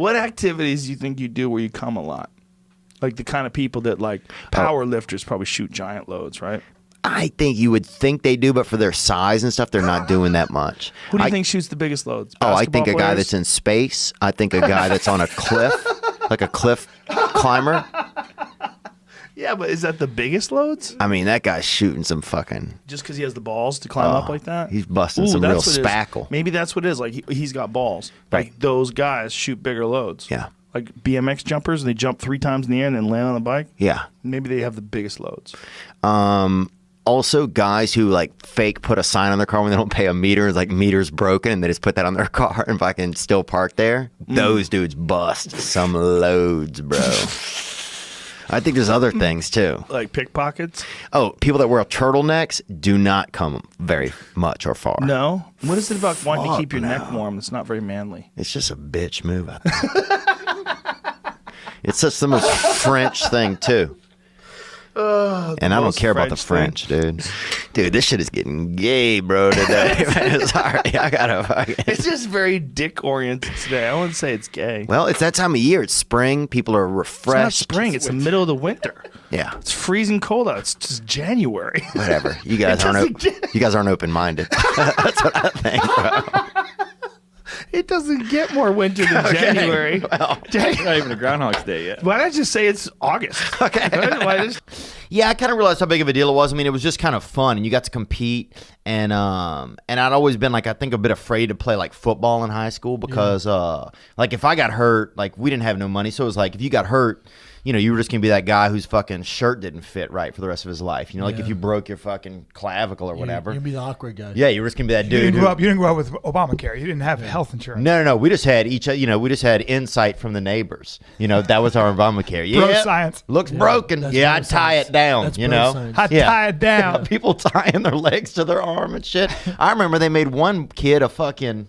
What activities do you think you do where you come a lot? Like the kind of people that like power lifters probably shoot giant loads, right? I think you would think they do, but for their size and stuff, they're not doing that much. Who do you think shoots the biggest loads? I think a Basketball guy players? that's in space. I think a guy that's on a cliff, like a cliff climber. Yeah, but is that the biggest loads? I mean, that guy's shooting some fucking... Just because he has the balls to climb up like that? He's busting some real spackle. Maybe that's what it is. Like he's got balls. Right. Like those guys shoot bigger loads. Yeah. Like BMX jumpers, and they jump 3 times in the air and then land on the bike. Yeah. Maybe they have the biggest loads. Also, guys who like fake put a sign on their car when they don't pay a meter, it's like meter's broken, and they just put that on their car and fucking still park there. Those dudes bust some loads, bro. I think there's other things too. Like pickpockets? Oh, people that wear turtlenecks do not come very much or far. No? What is it about wanting to keep your neck warm that's not very manly? It's just a bitch move, I think. It's just the most French thing too. And I don't care about the French, dude. Dude, this shit is getting gay, bro, today. Sorry, I gotta fucking... It's just very dick-oriented today. I wouldn't say it's gay. Well, it's that time of year. It's spring. People are refreshed. It's not spring. It's the middle of the winter. Yeah. It's freezing cold out. It's just January. Whatever. You guys aren't open-minded. That's what I think, bro. It doesn't get more winter than January. Well, it's not even a Groundhog's Day yet. Why not just say it's August? Okay. Yeah, I kind of realized how big of a deal it was. I mean, it was just kind of fun, and you got to compete. And I'd always been like, I think a bit afraid to play like football in high school because like if I got hurt, like we didn't have no money, so it was like if you got hurt, you know, you were just gonna be that guy whose fucking shirt didn't fit right for the rest of his life. You know, like if you broke your fucking clavicle or whatever. You'd be the awkward guy. Yeah, you were just gonna be that dude. You didn't grow up with Obamacare. You didn't have health insurance. No. We just had we just had insight from the neighbors. You know, that was our Obamacare. Yeah, Bro science. Looks broken. Yeah, I'd tie it down. That's you bro know, science. I'd tie it down. People tying their legs to their arm and shit. I remember they made one kid a fucking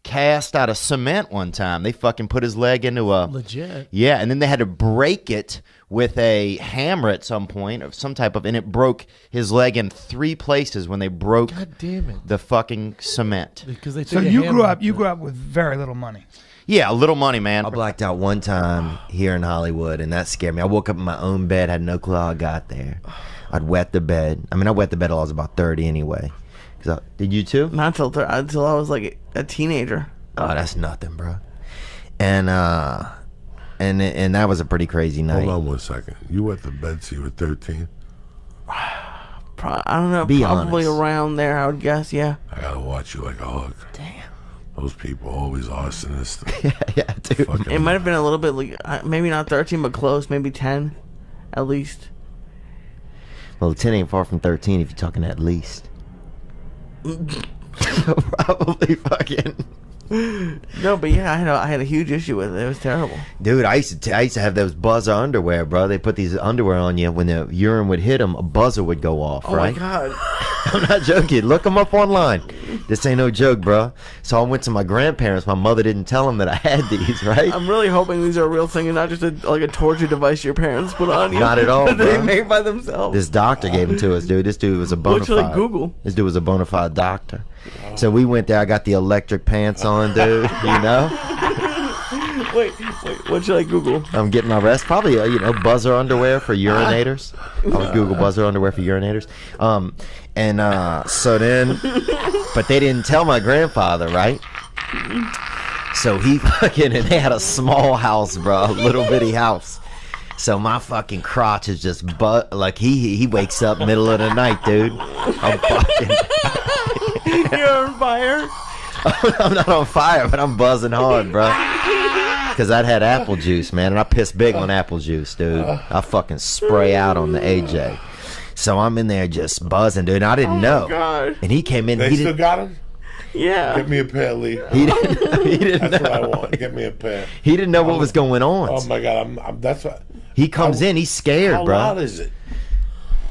cast out of cement one time. They fucking put his leg into a Legit. Yeah, and then they had to break it with a hammer at some point of some type of, and it broke his leg in 3 places when they broke God damn it. the fucking cement. Because they So took a you hammer. grew up with very little money. Yeah, a little money, man. I blacked out one time here in Hollywood, and that scared me. I woke up in my own bed, had no clue how I got there. I'd wet the bed. I mean, I wet the bed till I was about 30 anyway. Did you too? Not until I was like a teenager. Oh, that's nothing, bro. And that was a pretty crazy night. Hold on 1 second. You wet the bed so you were 13? I don't know. Be probably honest. around there, I would guess. Yeah. I gotta watch you like a hawk. Damn. Those people always arsonists. Yeah, dude. It might have been a little bit like maybe not 13, but close. Maybe 10, at least. Well, 10 ain't far from 13 if you're talking at least. Probably fucking. No, but yeah, I had a huge issue with it. It was terrible. Dude, I used to have those buzzer underwear, bro. They put these underwear on you. When the urine would hit them, a buzzer would go off, Oh right? my god. I'm not joking. Look them up online. This ain't no joke, bro. So I went to my grandparents. My mother didn't tell them that I had these, right? I'm really hoping these are a real thing and not just a torture device your parents put on you. Not at all, that they bro. made by themselves. This doctor gave them to us, dude. This dude was a bona What should I fide. Google? This dude was a bona fide doctor. So we went there. I got the electric pants on, dude. You know, Wait, what should I Google? I'm getting my rest. Probably, buzzer underwear for urinators. I would Google buzzer underwear for urinators. So then, but they didn't tell my grandfather, right? So he fucking, and they had a small house, bro, a little bitty house. So my fucking crotch is just like he wakes up middle of the night, dude. I'm fucking. You're on fire. I'm not on fire, but I'm buzzing hard, bro. Because I'd had apple juice, man, and I piss big on apple juice, dude. I fucking spray out on the AJ. So I'm in there just buzzing, dude. And I didn't know. God. And he came in. They still got him? Yeah. Get me a pair, Lee. He didn't That's know. what I want. Get me a pair. He didn't know what was going on. Oh my God, that's what. He comes in. He's scared, How bro. loud is it?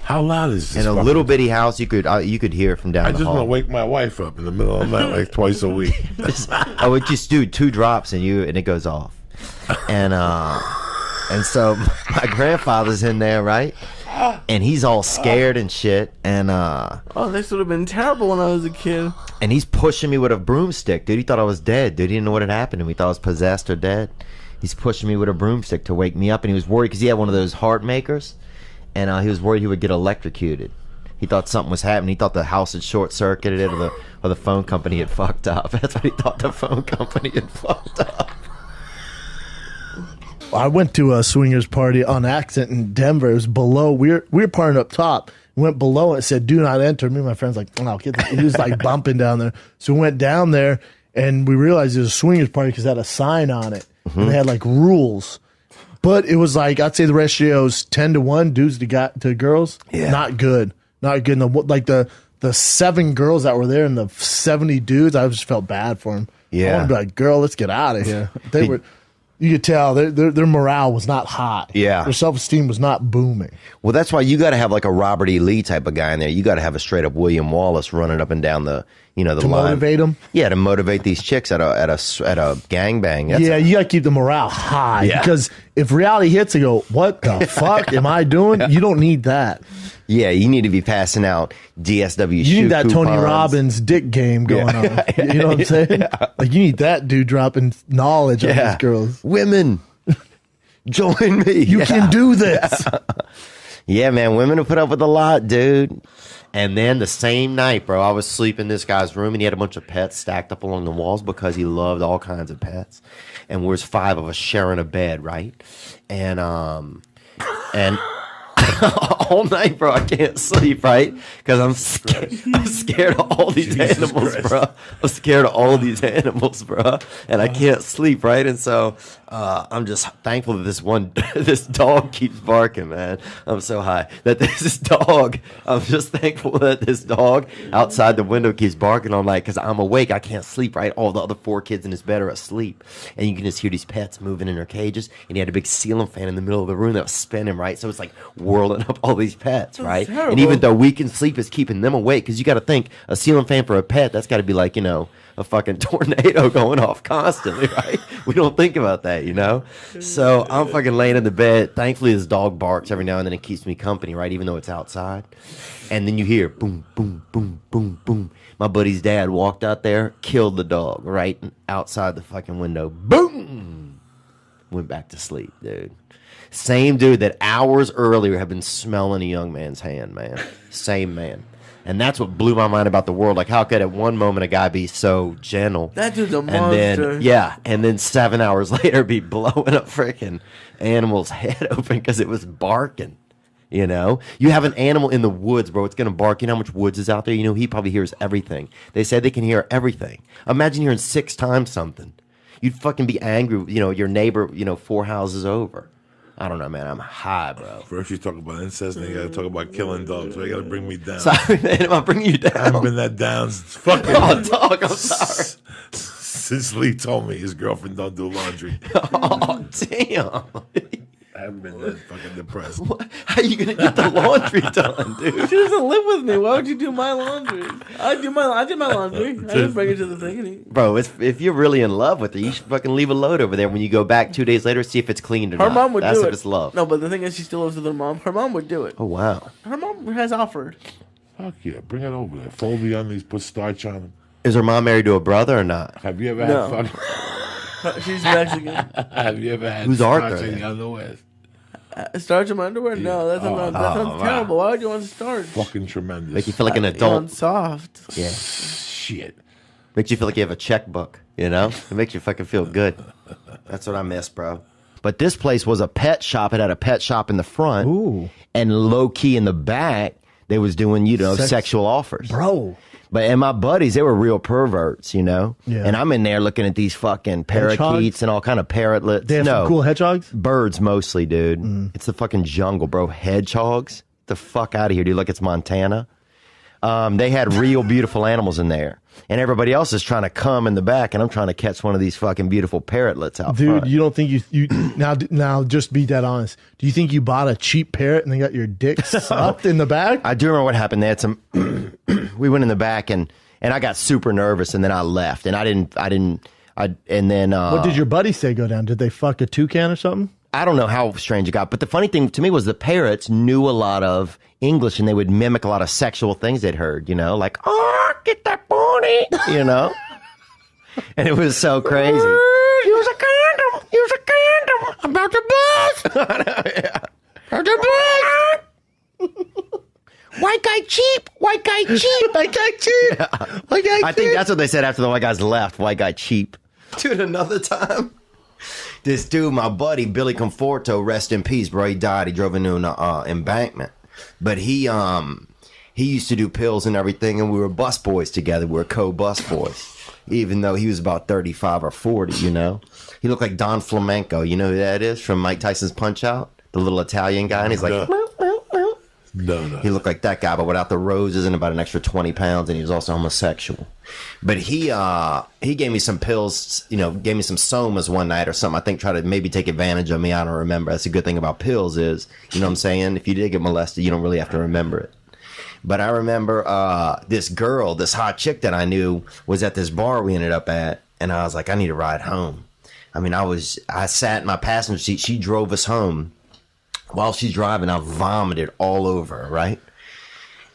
How loud is this? In a fucking- little bitty house, you could hear it from down I the just want to hall. wake my wife up in the middle of the night like twice a week. It just do 2 drops and it goes off. And so my grandfather's in there, right? and he's all scared and shit, and Oh, this would have been terrible when I was a kid. and he's pushing me with a broomstick, dude. He thought I was dead, dude. He didn't know what had happened to me. He thought I was possessed or dead. He's pushing me with a broomstick to wake me up, and he was worried because he had one of those heart makers, and he was worried he would get electrocuted. He thought something was happening. He thought the house had short circuited it, or the phone company had fucked up. That's what he thought, the phone company had fucked up. I went to a swingers party on accident in Denver. It was below. We were partying up top. We went below and it said, "Do not enter." Me and my friends like, "Oh, get this." He was like bumping down there. So we went down there and we realized it was a swingers party because it had a sign on it. And they had like rules. But it was like, I'd say the ratio's 10-1 dudes to girls. Yeah. Not good. Not good. And the 7 girls that were there and the 70 dudes, I just felt bad for them. Yeah. I want to be like, girl, let's get out of here. They were. You could tell their morale was not high. Yeah. Their self-esteem was not booming. Well, that's why you got to have like a Robert E. Lee type of guy in there. You got to have a straight up William Wallace running up and down the To line. motivate them? Yeah, to motivate these chicks at a gangbang. That's Yeah, you got to keep the morale high. Yeah. Because if reality hits, they go, what the fuck am I doing? You don't need that. Yeah, you need to be passing out DSW. You need that Tony coupons. Robbins dick game going on. You know what I'm saying? Like, you need that dude dropping knowledge on these girls. Women, join me. You can do this. Yeah, man, women will put up with a lot, dude. And then the same night, bro, I was sleeping in this guy's room, and he had a bunch of pets stacked up along the walls because he loved all kinds of pets. And there's 5 of us sharing a bed, right? And all night, bro, I can't sleep, right? Because I'm scared of all these animals, bro. I'm scared of all these animals, bro. And I can't sleep, right? And so I'm just thankful that this dog keeps barking, man. I'm so high that this dog. I'm just thankful that this dog outside the window keeps barking all night because I'm awake. I can't sleep, right? All the other 4 kids in his bed are asleep, and you can just hear these pets moving in their cages. And he had a big ceiling fan in the middle of the room that was spinning, right? So it's like whirling up all these pets, right? terrible. And even though we can sleep, it's keeping them awake because you got to think a ceiling fan for a pet. That's got to be like a fucking tornado going off constantly, right? We don't think about that, So I'm fucking laying in the bed. Thankfully, this dog barks every now and then. It keeps me company, right? Even though it's outside. And then you hear boom, boom, boom, boom, boom. My buddy's dad walked out there, killed the dog, right? Outside the fucking window. Boom! Went back to sleep, dude. Same dude that hours earlier had been smelling a young man's hand, man. Same man. And that's what blew my mind about the world. Like, how could at one moment a guy be so gentle? That dude's a and monster. and then 7 hours later be blowing a freaking animal's head open because it was barking. You have an animal in the woods, bro. It's going to bark. You know how much woods is out there? He probably hears everything. They say they can hear everything. Imagine hearing 6 times something. You'd fucking be angry, your neighbor, 4 houses over. I don't know, man. I'm high, bro. First you talk about incest, then you gotta talk about killing dogs. So you gotta bring me down. Sorry, man. Am I bringing you down? I haven't been that down since fucking. Oh, dog, I'm sorry. Since Lee told me his girlfriend don't do laundry. Oh, damn. I haven't been that fucking depressed. How are you going to get the laundry done, dude? She doesn't live with me. Why would you do my laundry? I did my laundry. I didn't bring it to the thing. Bro, if you're really in love with her, you should fucking leave a load over there when you go back 2 days later, see if it's cleaned or Her not. mom would That's do if it. it's love. No, but the thing is, she still lives with her mom. Her mom would do it. Oh, wow. Her mom has offered. Fuck yeah, bring it over there. Fold the onions, put starch on them. Is her mom married to a brother or not? Have you ever No. had fucking... She's Mexican. Have you ever had Who's starch Arthur, in then? your underwear? Starch in my underwear? No, that sounds terrible. Why would you want starch? Fucking tremendous. Make you feel like an You want adult. soft. Yeah. Shit. Makes you feel like you have a checkbook, It makes you fucking feel good. That's what I miss, bro. But this place was a pet shop. It had a pet shop in the front. Ooh. And low key in the back, they was doing, sexual offers. Bro. And my buddies, they were real perverts, Yeah. And I'm in there looking at these fucking parakeets Hedgehogs? and all kind of parrotlets. They have some cool hedgehogs? Birds mostly, dude. It's the fucking jungle, bro. Hedgehogs? Get the fuck out of here, dude. Like it's Montana. They had real beautiful animals in there. And everybody else is trying to come in the back, and I'm trying to catch one of these fucking beautiful parrotlets out front. Dude, you don't think you now just be that honest. Do you think you bought a cheap parrot and they got your dick sucked in the back? I do remember what happened. They had some. We went in the back, and I got super nervous, and then I left, and I didn't. And then What did your buddy say go down? Did they fuck a toucan or something? I don't know how strange it got, but the funny thing to me was the parrots knew a lot of English and they would mimic a lot of sexual things they'd heard, you know, like, oh, get that pony, you know? And it was so crazy. Use a condom. Use a condom. About to bust. Yeah. About to bust. White guy cheap. White guy cheap. White guy cheap. Yeah. White guy cheap. I think that's what they said after the white guys left. White guy cheap. Dude, another time. This dude, my buddy, Billy Conforto, rest in peace, bro. He died. He drove into an embankment. But he used to do pills and everything, and we were bus boys together. We were co-bus boys. Even though he was about 35 or 40, you know? He looked like Don Flamenco. You know who that is from Mike Tyson's Punch-Out? The little Italian guy, and he's like... No. He looked like that guy, but without the roses and about an extra 20 pounds, and he was also homosexual. But he gave me some pills, you know, gave me some somas one night or something. I think tried to maybe take advantage of me. I don't remember. That's a good thing about pills is, you know what I'm saying? If you did get molested, you don't really have to remember it. But I remember this girl, this hot chick that I knew was at this bar we ended up at, and I was like, I need a ride home. I mean, I sat in my passenger seat. She drove us home. While she's driving, I vomited all over her, right?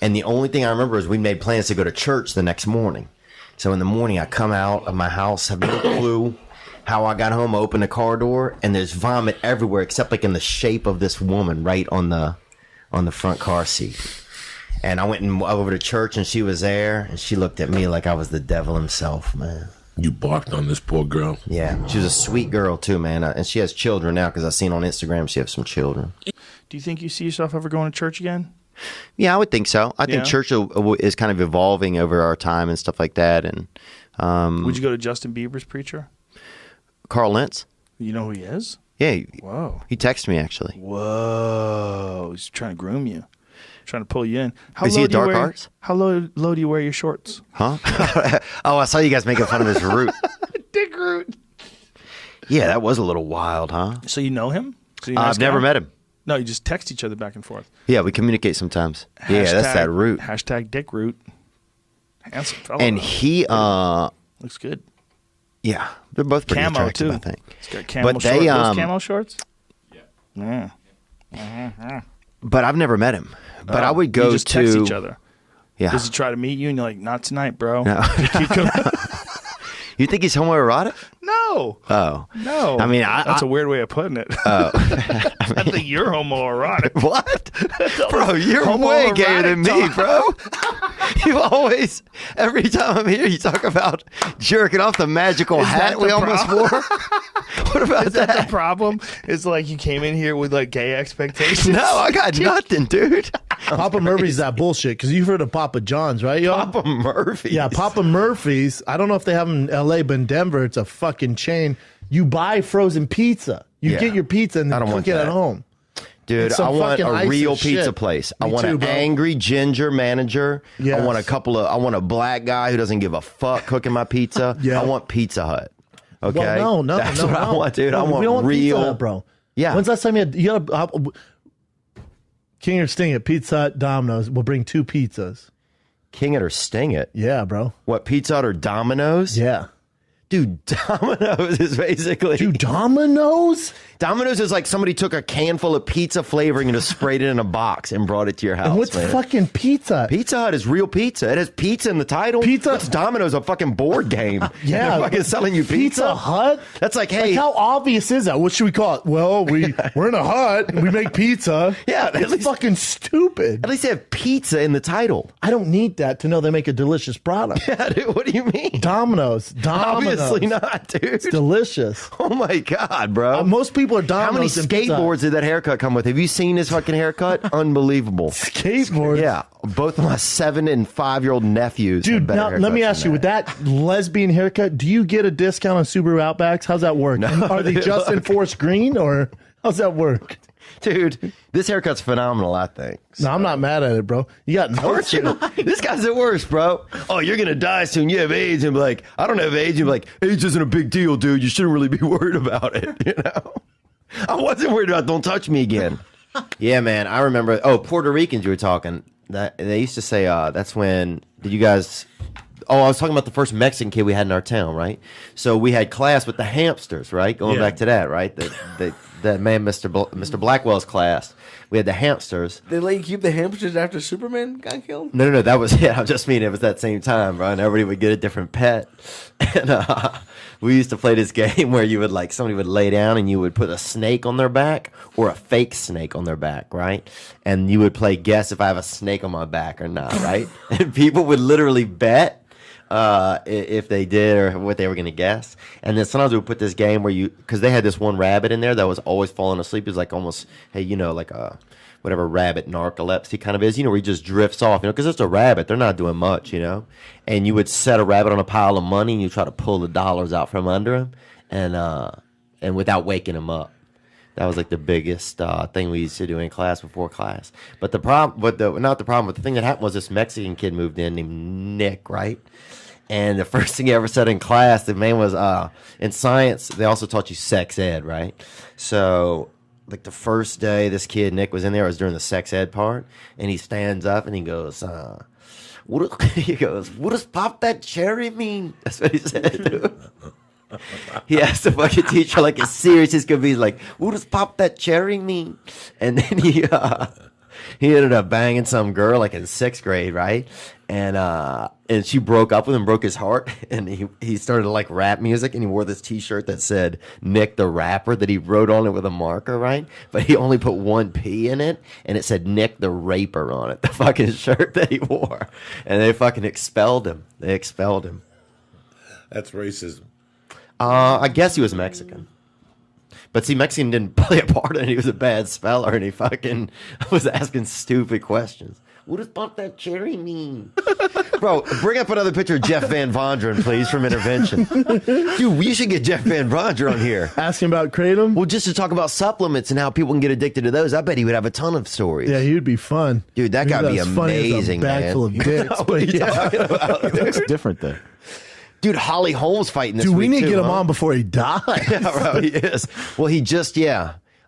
And the only thing I remember is we made plans to go to church the next morning. So in the morning, I come out of my house, have no clue how I got home, open the car door, and there's vomit everywhere except like in the shape of this woman right on the front car seat. And I went over to church, and she was there, and she looked at me like I was the devil himself, man. You barked on this poor girl. Yeah, she was a sweet girl, too, man. And she has children now, because I've seen on Instagram she has some children. Do you think you see yourself ever going to church again? Yeah, I would think so. I think church is kind of evolving over our time and stuff like that. And would you go to Justin Bieber's preacher? Carl Lentz? You know who he is? Yeah. Whoa. He texted me, actually. Whoa. He's trying to groom you. Trying to pull you in. Is he a dark arts? How low do you wear your shorts? Huh? Oh, I saw you guys making fun of his root. Dick root. Yeah, that was a little wild, huh? So you know him? So I've never met him. No, you just text each other back and forth. Yeah, we communicate sometimes. Yeah, that's that root. Hashtag dick root. Handsome fellow. And he looks good. Yeah, they're both pretty camo attractive, too. I think. He's got camo But shorts. they Those camo shorts? Yeah. But I've never met him. But I would go you just text each other. Yeah. Does he try to meet you and you're like, not tonight, bro? No. You think he's homoerotic? No. Oh. No. I mean, that's a weird way of putting it. Oh. I think you're homoerotic. What? Bro, you're way gayer than me, bro. You always, every time I'm here, you talk about jerking off the magical hat we almost wore. What about Is that the problem? It's like you came in here with like gay expectations. No, I got nothing, dude. Papa Murphy's that bullshit because you've heard of Papa John's, right, y'all? Papa Murphy's. Yeah, Papa Murphy's. I don't know if they have them in LA, but in Denver, it's a fucking chain. You buy frozen pizza. You get your pizza and then cook it at home. Dude, I want a real pizza shit. place. I Me want too, an bro. angry ginger manager. Yes. I want a black guy who doesn't give a fuck cooking my pizza. Yeah. I want Pizza Hut. Okay? Well, no. That's what I want, dude. No, I want we don't want real. Pizza Hut, bro. Yeah. When's the last time you had King or Sting at Pizza Hut, Domino's? We'll bring 2 pizzas. King it or sting it. Yeah, bro. What, Pizza Hut or Domino's? Yeah. Dude, Domino's is basically... Dude, Domino's? Domino's is like somebody took a can full of pizza flavoring and just sprayed it in a box and brought it to your house. And what's man. fucking Pizza Hut? Pizza Hut is real pizza. It has pizza in the title. What's Domino's, a fucking board game? Yeah. They're fucking selling you pizza. Pizza Hut? That's like, hey. Like, how obvious is that? What should we call it? Well, we're in a hut. We make pizza. Yeah, it's fucking stupid. At least they have pizza in the title. I don't need that to know they make a delicious product. Yeah, dude, what do you mean? Domino's. Obviously not, dude. It's delicious. Oh my God, bro. Most people are Domino's. How many and Pizza Hut. skateboards did that haircut come with? Have you seen his fucking haircut? Unbelievable. Skateboards? Yeah. Both of my 7 and 5-year-old nephews. Dude, now let me ask you, with that lesbian haircut, do you get a discount on Subaru Outbacks? How's that work? No, Are they just in forest green or how's that work? Dude, this haircut's phenomenal, I think. No, I'm not mad at it, bro. You got notes. This guy's the worst, bro. Oh, you're going to die soon. You have AIDS. And be like, I don't have AIDS. And be like, AIDS isn't a big deal, dude. You shouldn't really be worried about it, you know? I wasn't worried about don't touch me again. Yeah, man. I remember. Oh, Puerto Ricans you were talking. That they used to say that's when did you guys I was talking about the first Mexican kid we had in our town, right? So we had class with the hamsters, right? Going back to that, right? Mr. Blackwell's class. We had the hamsters. They let you keep the hamsters after Superman got killed? No, that was it. I just mean it was that same time, bro. And everybody would get a different pet. And we used to play this game where you would somebody would lay down and you would put a snake on their back or a fake snake on their back, right? And you would play guess if I have a snake on my back or not, right? And people would literally bet if they did or what they were going to guess. And then sometimes we would put this game where because they had this one rabbit in there that was always falling asleep. It was like almost, hey, like a whatever rabbit narcolepsy kind of is, where he just drifts off, because it's a rabbit. They're not doing much, and you would set a rabbit on a pile of money and you try to pull the dollars out from under him and without waking him up. That was like the biggest thing we used to do in class before class. But the thing that happened was this Mexican kid moved in named Nick, right? And the first thing he ever said in class, the man was, in science, they also taught you sex ed, right? So, the first day this kid, Nick, was in there, it was during the sex ed part, and he stands up and he goes, what does pop that cherry mean? That's what he said, dude. He asked the fucking teacher, as serious as could be, what does pop that cherry mean? And then he ended up banging some girl, in 6th grade, right? And she broke up with him, broke his heart, and he started rap music, and he wore this T-shirt that said Nick the Rapper that he wrote on it with a marker, right? But he only put one P in it, and it said Nick the Raper on it, the fucking shirt that he wore. And they fucking expelled him. That's racism. I guess he was Mexican. But see, Mexican didn't play a part in it. He was a bad speller, and he fucking was asking stupid questions. What does pop that cherry mean? Bro, bring up another picture of Jeff Van Vonderen, please, from Intervention. Dude, we should get Jeff Van Vonderen on here. Asking about Kratom? Well, just to talk about supplements and how people can get addicted to those. I bet he would have a ton of stories. Yeah, he would be fun. Dude, that guy would be amazing, bag man. full of dicks. But yeah. It's different though. Dude, Holly Holmes fighting this Dude, week we need too, to get him huh? on before he dies. Yeah, bro, he is. Well,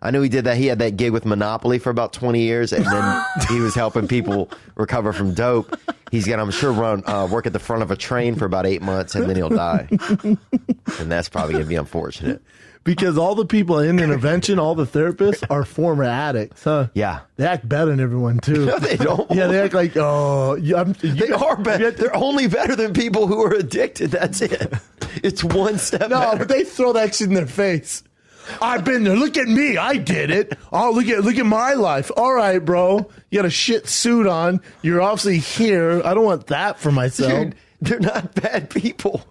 I knew he did that. He had that gig with Monopoly for about 20 years, and then he was helping people recover from dope. He's going to, I'm sure, work at the front of a train for about 8 months, and then he'll die. And that's probably going to be unfortunate. Because all the people in Intervention, all the therapists, are former addicts, huh? Yeah. They act better than everyone, too. No, they don't. Yeah, they act like, oh... They are better. They're only better than people who are addicted. That's it. It's one step No, better. but they throw that shit in their face. I've been there. Look at me. I did it. Oh, look at my life. All right, bro. You got a shit suit on. You're obviously here. I don't want that for myself. Dude, they're not bad people.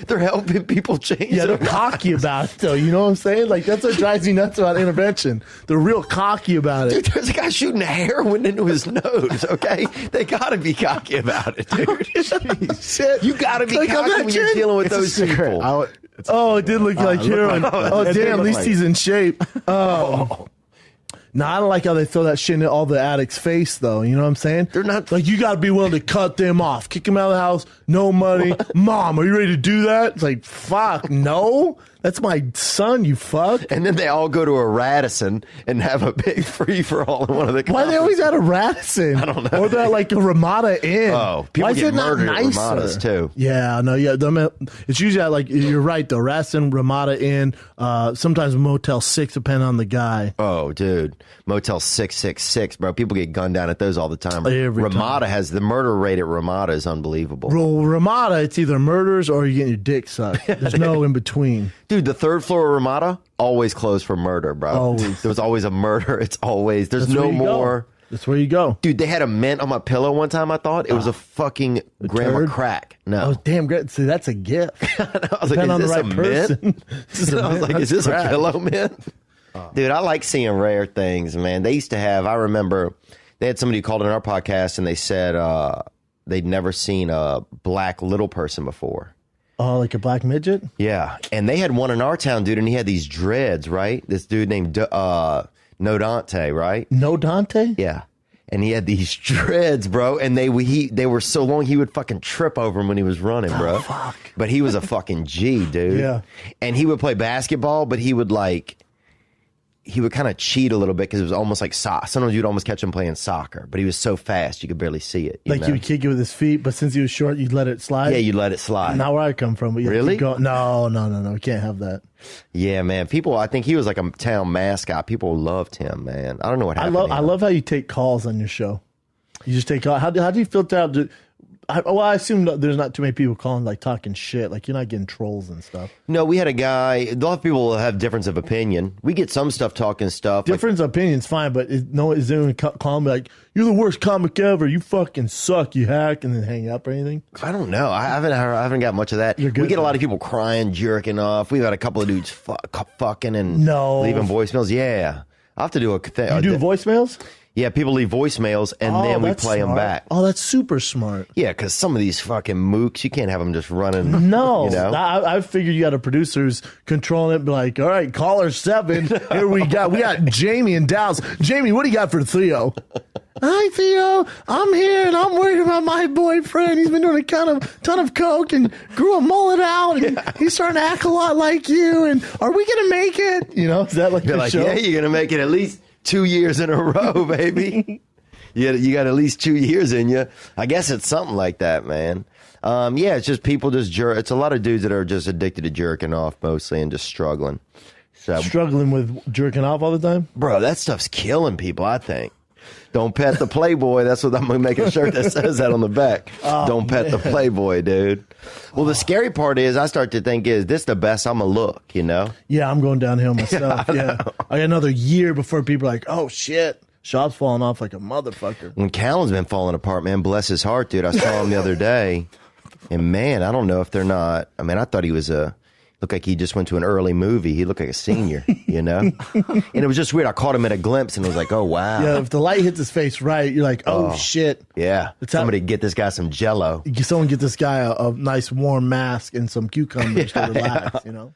They're helping people change. Yeah, they're their cocky about it, though. You know what I'm saying? That's what drives me nuts about Intervention. They're real cocky about it. Dude, there's a guy shooting heroin into his nose, okay? They gotta be cocky about it, dude. Shit. You gotta be cocky when you're dealing with those people. Oh, it did look like heroin. Oh, damn. At least he's in shape. No, I don't like how they throw that shit in all the addicts' face, though. You know what I'm saying? They're not... you got to be willing to cut them off. Kick them out of the house. No money. Mom, are you ready to do that? It's fuck, no. That's my son, you fuck. And then they all go to a Radisson and have a big free-for-all in one of the Why they always at a Radisson? I don't know. Or they're a Ramada Inn. Oh, people Why is get it not murdered at nicer? Ramadas, too. Yeah, no, yeah. It's usually you're right, though. Radisson, Ramada Inn, sometimes Motel 6, depending on the guy. Oh, dude. Motel 666, bro. People get gunned down at those all the time. Every Ramada time. has the murder rate at Ramada is unbelievable. Well, Ramada, it's either murders or you're getting your dick sucked. There's no in between. Dude, the third floor of Ramada, always closed for murder, bro. Always. There was always a murder. There's That's no where you more. Go. That's where you go. Dude, they had a mint on my pillow one time, I thought. It was a fucking grandma turd? crack. No. Oh, damn, great. See, that's a gift. I was Depending like, on is the this right a person. mint? This is a I was mint. like, is That's this a crack. pillow mint? Dude, I like seeing rare things, man. They used to have, I remember, they had somebody who called in our podcast and they said they'd never seen a black little person before. Oh, like a black midget? Yeah. And they had one in our town, dude, and he had these dreads, right? This dude named No Dante, right? No Dante? Yeah. And he had these dreads, bro, and they were so long he would fucking trip over him when he was running, bro. Oh, fuck. But he was a fucking G, dude. Yeah. And he would play basketball, but he would he would kind of cheat a little bit because it was almost like sometimes you'd almost catch him playing soccer, but he was so fast you could barely see it. You Like know? he would kick it with his feet, but since he was short, you'd let it slide. Yeah, you'd let it slide. Not where I come from, but Really? No, we can't have that. Yeah, man. People, I think he was like a town mascot. People loved him, man. I don't know what happened. to I him. love how you take calls on your show. You just take calls. How do you filter out? I assume that there's not too many people calling like talking shit. Like you're not getting trolls and stuff. No, we had a guy. A lot of people have difference of opinion. We get some stuff talking stuff. like- Difference of opinion's fine, but is anyone calling me like you're the worst comic ever? You fucking suck. You hack, and then hang up or anything? I don't know. I haven't got much of that. You're good We get a then. lot of people crying, jerking off. We've had a couple of dudes fucking and No. leaving voicemails. Yeah, I have to do a thing. You do voicemails? Yeah, people leave voicemails and then we that's play them smart. back. Oh, that's super smart. Yeah, because some of these fucking mooks, you can't have them just running. No, you know? I figured you got a producer who's controlling it. Be like, all right, caller 7. Here we got Jamie in Dallas. Jamie, what do you got for Theo? Hi, Theo. I'm here and I'm worried about my boyfriend. He's been doing a ton of coke and grew a mullet out, and he's starting to act a lot like you. And are we gonna make it? You know, is that like They're the like, show? yeah, you're gonna make it at least 2 years in a row, baby. You got at least 2 years in you. I guess it's something like that, man. Yeah, it's just people just jerk. It's a lot of dudes that are just addicted to jerking off mostly and just struggling. So, Struggling with jerking off all the time. bro, that stuff's killing people, I think. Don't pet the Playboy. That's what I'm going to make a shirt that says that on the back. Don't pet the Playboy, dude. Well, the scary part is I start to think is this the best I'm going to look, you know? Yeah, I'm going downhill myself. Yeah, I got another year before people are like, oh shit, shop's falling off like a motherfucker. When Callan's been falling apart, man, bless his heart, dude. I saw him the other day, and man, I don't know if they're not. I mean, I thought he was looked like he just went to an early movie. He looked like a senior, you know? And it was just weird. I caught him at a glimpse, and it was like, oh, wow. Yeah, if the light hits his face right, you're like, oh shit. Yeah. It's how- Somebody get this guy some Jello. Someone get this guy a nice warm mask and some cucumbers to relax, you know?